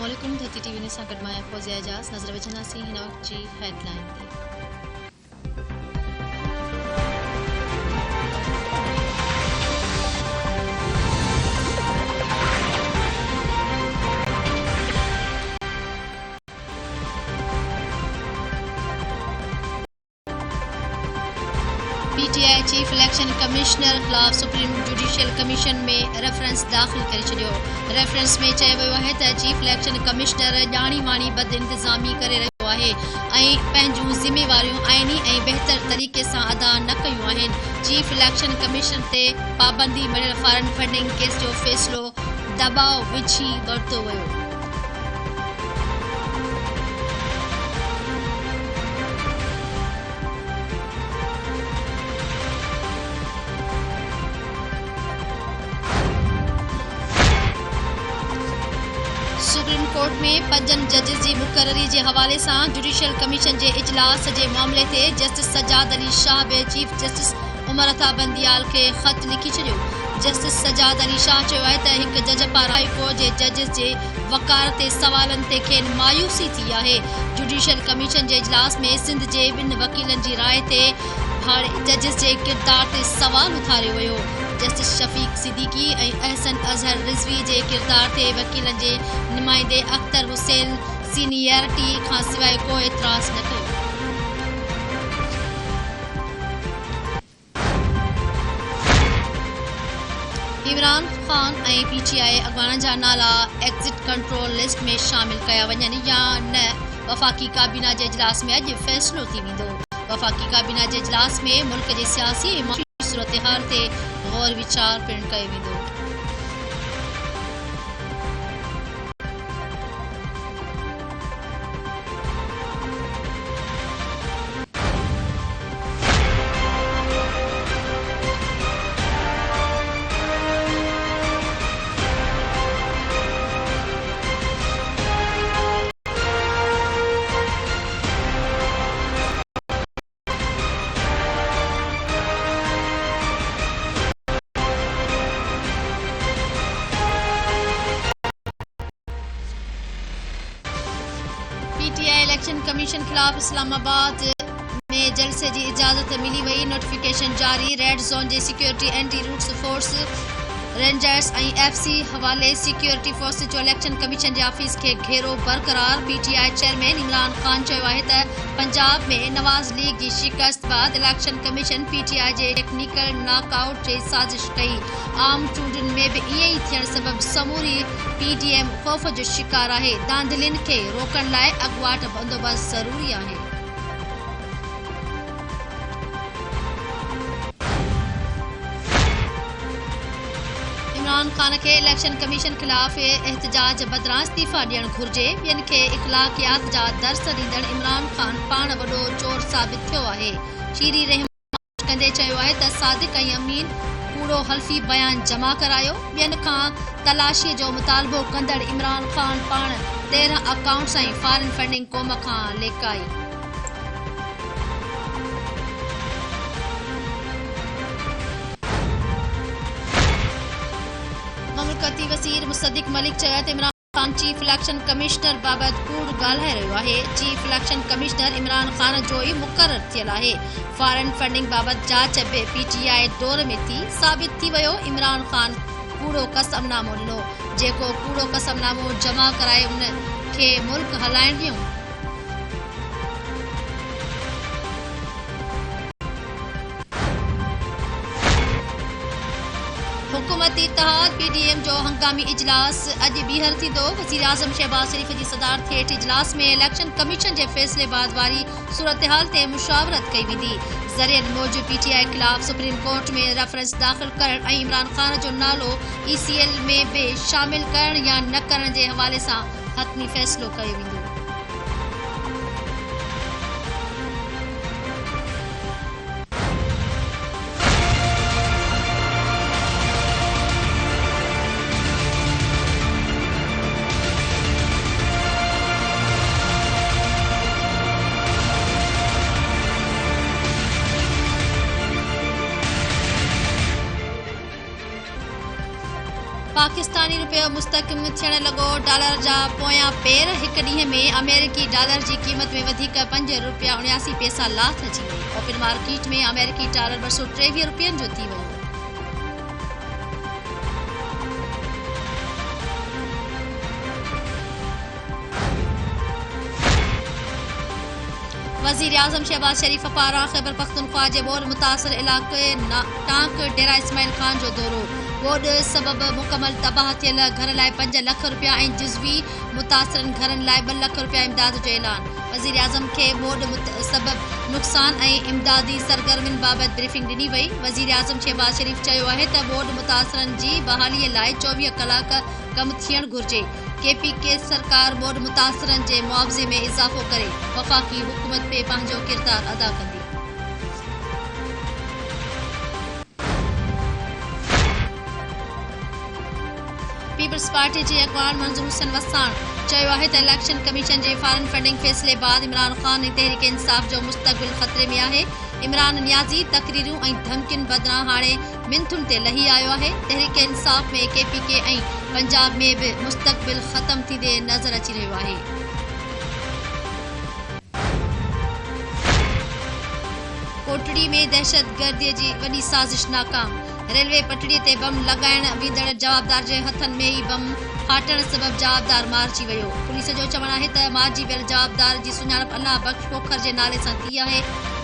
अस्सलामुअलैकुम धरती टीवी ने सां गॾु मां फौज़िया एजाज़ नज़र विझंदासीं हिन वक़्त जी हेडलाइन ते। पीटीआई चीफ इलेक्शन कमिश्नर खिलाफ सुप्रीम जुडिशियल कमीशन में रेफरेंस दाख़िल करे छॾियो। रेफरेंस में चयो वियो आहे त चीफ इलेक्शन कमिश्नर ॼाणी वाणी बद इंतज़ामी करे रहियो आहे ऐं पंहिंजूं ज़िम्मेवारियूं आइनी ऐं बहितर तरीक़े सां अदा न कयूं आहिनि। चीफ इलेक्शन कमीशन ते पाबंदी मिलियल फॉरेन फंडिंग केस जो फ़ैसिलो दबाव विझी वरितो वियो। सुप्रीम कोर्ट में 5 जजिस जी मुक़ररी जे हवाले सां जुडिशियल कमीशन जे इजलास जे मामले ते जस्टिस सजाद अली शाह बि चीफ जस्टिस उमर अता बंदियाल खे ख़त लिखी छॾियो। जस्टिस सजाद अली शाह चयो आहे त हिकु जज पारां हाई कोर्ट जे जजिस जे वक़ार ते सवालनि ते खेनि मायूसी थी आहे। जुडिशियल कमीशन जे इजलास में सिंध जे 2 वकीलनि जी राय ते भाड़े जजिस जे किरदार ते सवाल उथारियो वियो। जस्टिस शफीक सिद्दीकी ऐं अहसन अज़हर रिज़वी जे किरदार ते वकीलनि जे नुमाइंदे अख्तर हुसैन सीनियरिटी खां सवाइ को एतिराज़ न कयो। इमरान ख़ान ऐं पीटीआई अॻवाननि जा नाला एग्ज़िट कंट्रोल लिस्ट में शामिल कया वञनि या न, वफ़ाक़ी काबीना जे इजलास में अॼु फ़ैसिलो थी वेंदो। वफ़ाक़ी काबीना जे इजलास में मुल्क जे सियासी ऐं माशी सूरतहाल ते गौर विचार पिणु कयो वेंदो। पीटीआई इलेक्शन कमीशन खिलाफ इस्लामाबाद में जलसे की इजाजत मिली वही। नोटिफिकेशन जारी। रेड जोन जे security anti riots force rangers ऐं एफसी हवाले सिक्योरिटी फोर्स जो इलेक्शन कमीशन जे ऑफिस के घेरो बरक़रार। पीटीआई चेयरमैन इमरान खान चयो आहे त पंजाब में नवाज़ लीग की शिकस्त बाद इलेक्शन कमीशन पीटीआई जे टेक्निकल नॉकआउट जी साजिश कई। आम चूंडुनि में भी इएं ई थियण सबब समूरी पीडीएम ख़ौफ़ जो शिकार आहे। धांधलियुनि खे रोकण लाइ अॻुवाट बंदोबस्त ज़रूरी आहे। इमरान खान के इलेक्शन कमीशन खिलाफ एहतजाज बदिरां इस्तीफ़ा ॾियणु घुर्जे। ॿियनि खे इख़लाक़ियात जा दर्स ॾींदड़ इमरान खान पाण वॾो चोर साबित थियो आहे। शीरी रहमान कंदे चयो आहे त सादिक ऐं अमीन कूड़ो हल्फी बयान जमा करायो। ॿियनि खां तलाशीअ जो मुतालबो कंदड़ इमरान खान पाण 13 अकाउंट्स ऐं फॉरेन फंडिंग क़ौम खां लेकाई। ममलकती वज़ीर मुसद्दिक़ मलिक चयो त Imran Khan chief election commissioner बाबति कूड़ ॻाल्हाए रहियो आहे। Chief election commissioner Imran Khan जो ई मुक़ररु थियल आहे। फॉरेन फंडिंग बाबति जांच बि पीटीआई दौर में थी। साबित थी वियो इमरान खान कूड़ो कसमनामो ॾिनो। जेको कूड़ो कसमनामो जमा कराए उन खे मुल्क हलाइण ॾियूं। हुकूमती इत्तेहाद पीडीएम जो हंगामी इजलास अॼु ॿीहर थींदो। वज़ीर आज़म शहबाज शरीफ़ जी सदारत हेठि इजलास में इलेक्शन कमीशन जे फ़ैसिले बाद वारी सूरतहाल ते मुशावरत कई वेंदी। ज़रियनि मूजिबि पीटीआई खिलाफ सुप्रीम कोर्ट में रेफरेंस दाख़िल करण ऐं इमरान खान जो नालो ईसीएल में बि शामिल करण या न करण जे हवाले सां हतमी फ़ैसिलो कयो वेंदो। पाकिस्तानी रुपयो मुस्तकिम थियण लॻो। डॉलर जा पोयां पेर। हिक ॾींहं में अमेरिकी डॉलर जी क़ीमत में वधीक 5 रुपया 79 पैसा लाथ अची वई। ओपन मार्केट में अमेरिकी डॉलर 223 रुपयनि जो थी वियो। वज़ीर आज़म शहबाज शरीफ़ पारां ख़ैबर पख्तूनख्वा जे ॿोॾ मुतासिर इलाक़े टांक डेरा इस्माइल खान जो दौरो। ॿोॾ सबबि मुकमल तबाह थियल घर लाइ 5 लख रुपया ऐं जुज़वी मुतासिरनि घरनि लाइ 2 लख रुपया इमदाद जो ऐलान। वज़ीर आज़म खे ॿोॾ सबबि नुक़सान ऐं इमदादी सरगर्मियुनि बाबति ब्रीफिंग ॾिनी वई। वज़ीर आज़म शहबाज शरीफ़ चयो आहे त ॿोॾ मुतासिरनि जी बहालीअ लाइ 24 कलाक कमु थियणु घुरिजे। KPK सरकार ॿोॾ मुतासिरनि जे मुआवज़े में इज़ाफ़ो करे वफ़ाक़ी हुकूमत पे पंहिंजो किरदारु अदा कंदी। पीपल्स पार्टी जे अॻवान मंज़ूर हुसैन वसाण चयो आहे त इलेक्शन कमीशन जे फॉरेन फंडिंग फ़ैसिले बाद इमरान ख़ान ऐं तहरीक इंसाफ़ जो मुस्तक़बिल ख़तरे में आहे। इमरान नियाज़ी तक़रीरूं ऐं धमकियुनि बदिरां हाणे मिंथुनि ते लही आयो आहे। तहरीक इंसाफ़ में KPK ऐं पंजाब में बि मुस्तक़बिल ख़त्म थींदे नज़र अची रहियो आहे। कोटड़ी में दहशतगर्दीअ जी वॾी साज़िश नाकाम। रेलवे पटड़ीअ ते बम लॻाइण वींदड़ जवाबदार जे हथनि में ई बम फाटण सबबि जवाबदार मारिजी वियो। पुलिस जो चवणु आहे त मारिजी वियल जवाबदार जी सुञाणप अल्लाह बख्श खोखर जे नाले सां थी आहे।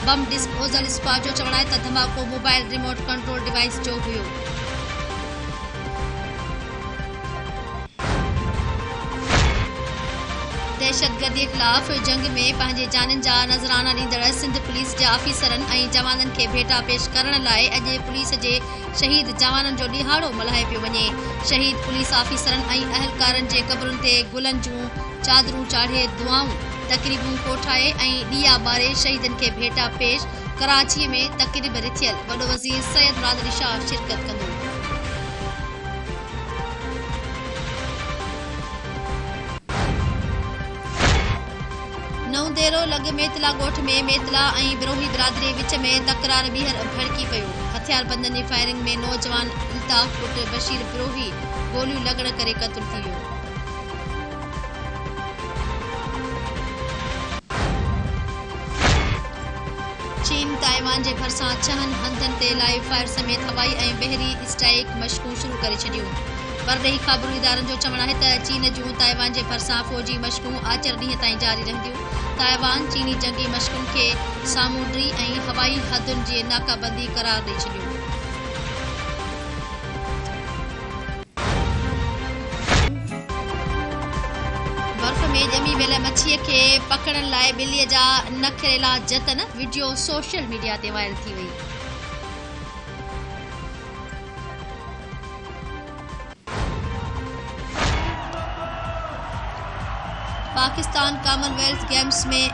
बम डिस्पोजल स्क्वाड जो चवणु आहे त धमाको मोबाइल रिमोट कंट्रोल डिवाइस जो हुयो। दहशतगर्दी ख़िलाफ़ जंग में पंहिंजे जाननि जा नज़राना ॾींदड़ सिंध पुलिस जे ऑफिसरनि ऐं जवाननि खे भेटा पेश करण लाइ अॼु पुलिस जे शहीद जवाननि जो ॾिहाड़ो मल्हाए पियो वञे। शहीद पुलिस ऑफिसरनि ऐं अहलकारनि जे क़बरुनि ते गुलनि जूं चादरूं चाढ़े दुआऊं तक़रीबूं कोठाए ऐं ॾीया ॿारे शहीदनि खे भेटा पेश। कराचीअ में तक़रीब रिथियल। वॾो वज़ीर सैयद मुराद अली शाह शिरकत कंदो। नवदेरो लॻ मेतला ॻोठ में मेतला ऐं बिरोही बिरादरी विच में तकरार ॿीहर भड़की पियो। हथियारबंदनि जी फायरिंग में नौजवान अल्ताफ़ पुट बशीर बिरोही गोलियूं लॻण करे क़त्ल थी वियो। चीन ताइवान जे भरिसां 6 हंधनि ते लाइव फायर समेत हवाई ऐं बहरी स्ट्राइक मशक़ूं शुरू करे छॾियूं। परॾेही ख़बरूं इदारनि जो चवणु आहे त चीन जूं ताइवान जे भरिसां फ़ौजी मशक़ूं आचर ॾींहं ताईं जारी रहंदियूं। ताइवान चीनी जंगी मशक़ुनि खे सामूंडी ऐं हवाई हदुनि जी नाकाबंदी करार ॾेई छॾियो। बर्फ़ में ॼमी वियल मच्छीअ खे पकड़ण लाइ ॿिलीअ जा नखरेला जतन। वीडियो सोशल मीडिया ते वायरल थी वई। पाकिस्तान कॉमनवेल्थ गेम्स में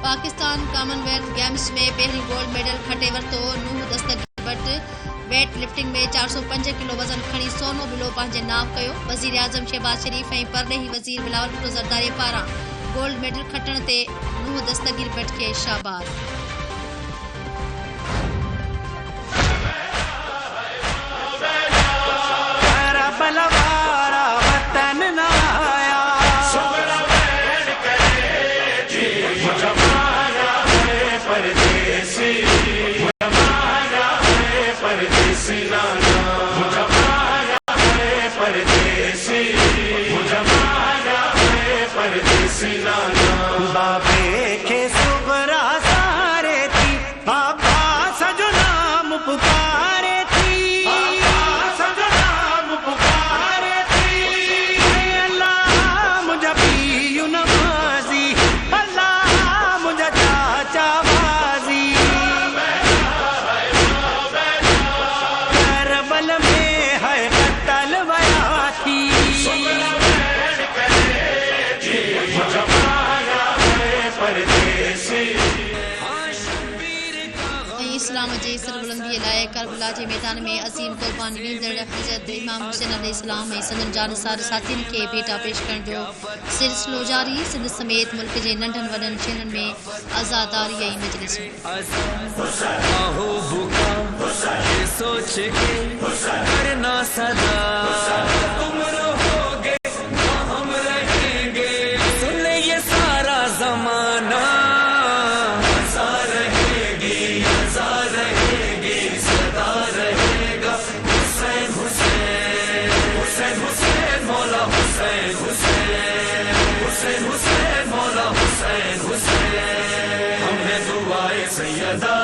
पाकिस्तान कॉमनवेल्थ गेम्स में पहिरीं गोल्ड मेडल खटे वरितो। नूह दस्तगीर भट्ट वेट लिफ्टिंग में 405 किलो वज़न खणी सोनो बिलो पंहिंजे नाम कयो। वज़ीर आज़म शहबाज शरीफ़ ऐं परॾेही वज़ीर बिलावल भुट्टो ज़रदारी पारां गोल्ड मेडल खटण ते नूह दस्तगीर भट्ट खे शाबाश। बाबे के सुगरा सारे इस्लाम जे सरबुलंदीअ लाइ करबला जे मैदान में अज़ीम क़ुर्बानी ॾींदड़ हज़रत इमाम हुसैन अलैहिस्सलाम ऐं संदनि जानसार साथियुनि खे भेटा पेश करण जो सिलसिलो जारी। सिंध समेत मुल्क जे नंढनि वॾनि शहरनि में आज़ादारी ऐं मजलिसूं। हमने दुआए सैयदा